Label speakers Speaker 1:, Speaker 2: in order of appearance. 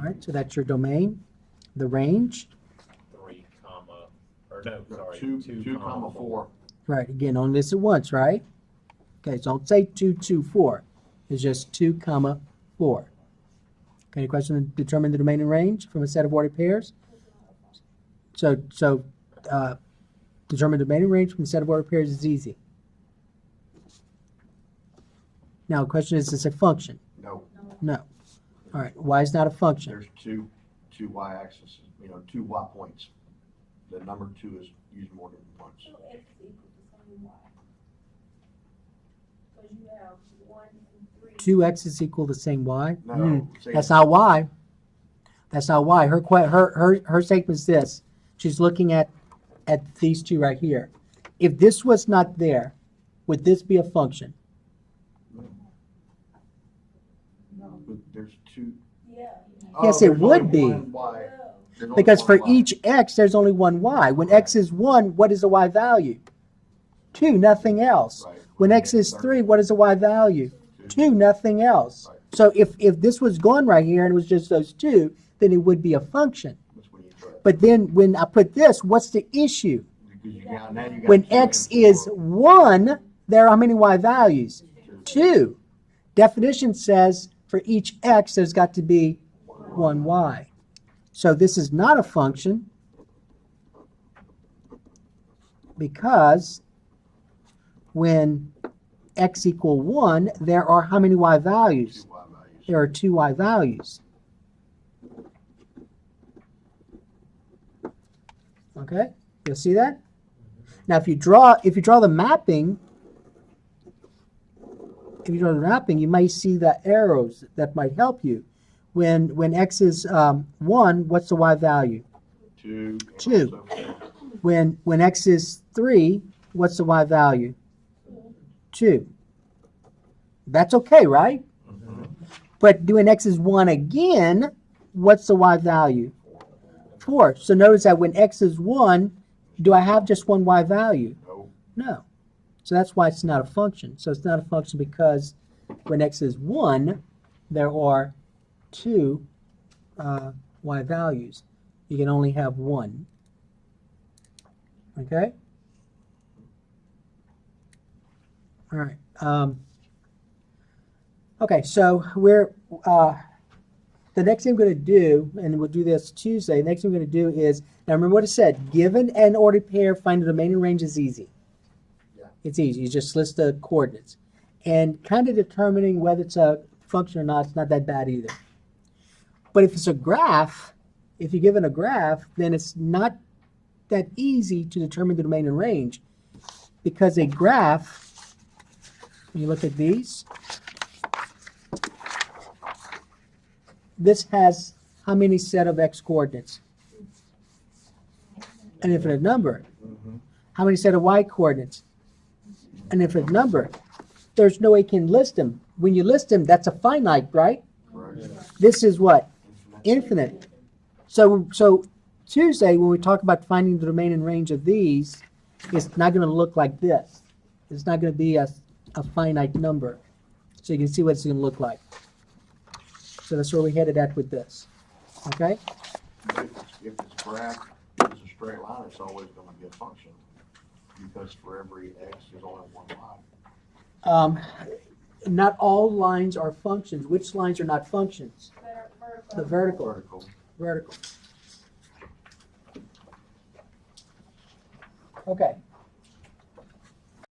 Speaker 1: All right, so that's your domain. The range,
Speaker 2: 3 comma, or no, sorry,
Speaker 3: Two comma 4.
Speaker 1: right, again, only this at once, right? Okay, so don't say 2, 2, 4. It's just 2 comma 4. Okay, any question to determine the domain and range from a set of ordered pairs? So determine the domain and range from a set of ordered pairs is easy. Now, the question is it a function?
Speaker 3: No,
Speaker 1: No. All right, y is not a function.
Speaker 3: there's two y-axes, two y points. The number 2 is used more than once.
Speaker 4: So x equals the same y. Because you have 1 and 3.
Speaker 1: 2x is equal to the same y?
Speaker 3: No, say
Speaker 1: That's not y. That's not y. Her statement is this. She's looking at these two right here. If this was not there, would this be a function?
Speaker 3: But there's two.
Speaker 4: Yeah.
Speaker 1: Yes,
Speaker 3: Oh,
Speaker 1: it
Speaker 3: there's
Speaker 1: would
Speaker 3: only
Speaker 1: be.
Speaker 3: one y. There's only
Speaker 1: Because
Speaker 3: one
Speaker 1: for
Speaker 3: y.
Speaker 1: each x, there's only one y. When x is 1, what is the y value? 2, nothing else.
Speaker 3: Right.
Speaker 1: When x is 3, what is the y value? 2, nothing else.
Speaker 3: Right.
Speaker 1: So if this was gone right here and it was just those two, then it would be a function.
Speaker 3: That's when you try it.
Speaker 1: But then when I put this, what's the issue?
Speaker 3: Because now you got
Speaker 1: When
Speaker 3: 2
Speaker 1: x
Speaker 3: and
Speaker 1: is
Speaker 3: 4.
Speaker 1: 1, there are how many y values? 2. Definition says for each x, there's got to be 1 y. So this is not a function because when x equal 1, there are how many y values?
Speaker 3: 2 y values.
Speaker 1: There are 2 y values. Okay, you'll see that? Now if you draw the mapping, you might see the arrows that might help you. When x is 1, what's the y value?
Speaker 3: 2.
Speaker 1: 2. When x is 3, what's the y value? 2. That's okay, right? But when x is 1 again, what's the y value? 4. So notice that when x is 1, do I have just one y value?
Speaker 3: No.
Speaker 1: No. So that's why it's not a function. So it's not a function because when x is 1, there are 2 y values. You can only have 1. Okay? All right. Okay, so we're the next thing I'm going to do, and we'll do this Tuesday, the next thing we're going to do is, now remember what it said, given an ordered pair, find the domain and range is easy.
Speaker 3: Yeah.
Speaker 1: It's easy. You just list the coordinates. And kind of determining whether it's a function or not, it's not that bad either. But if it's a graph, if you're given a graph, then it's not that easy to determine the domain and range because a graph, when you look at these, this has how many set of x coordinates? An infinite number. How many set of y coordinates? An infinite number. There's no way you can list them. When you list them, that's a finite, right?
Speaker 3: Correct.
Speaker 1: This is what? Infinite. So Tuesday, when we talk about finding the domain and range of these, it's not going to look like this. It's not going to be a finite number. So you can see what it's going to look like. So that's where we headed at with this. Okay?
Speaker 3: If it's graph, if it's a straight line, it's always going to be a function. Because for every x, there's only one y.
Speaker 1: Not all lines are functions. Which lines are not functions? The vertical.
Speaker 3: Vertical.
Speaker 1: Vertical. Okay.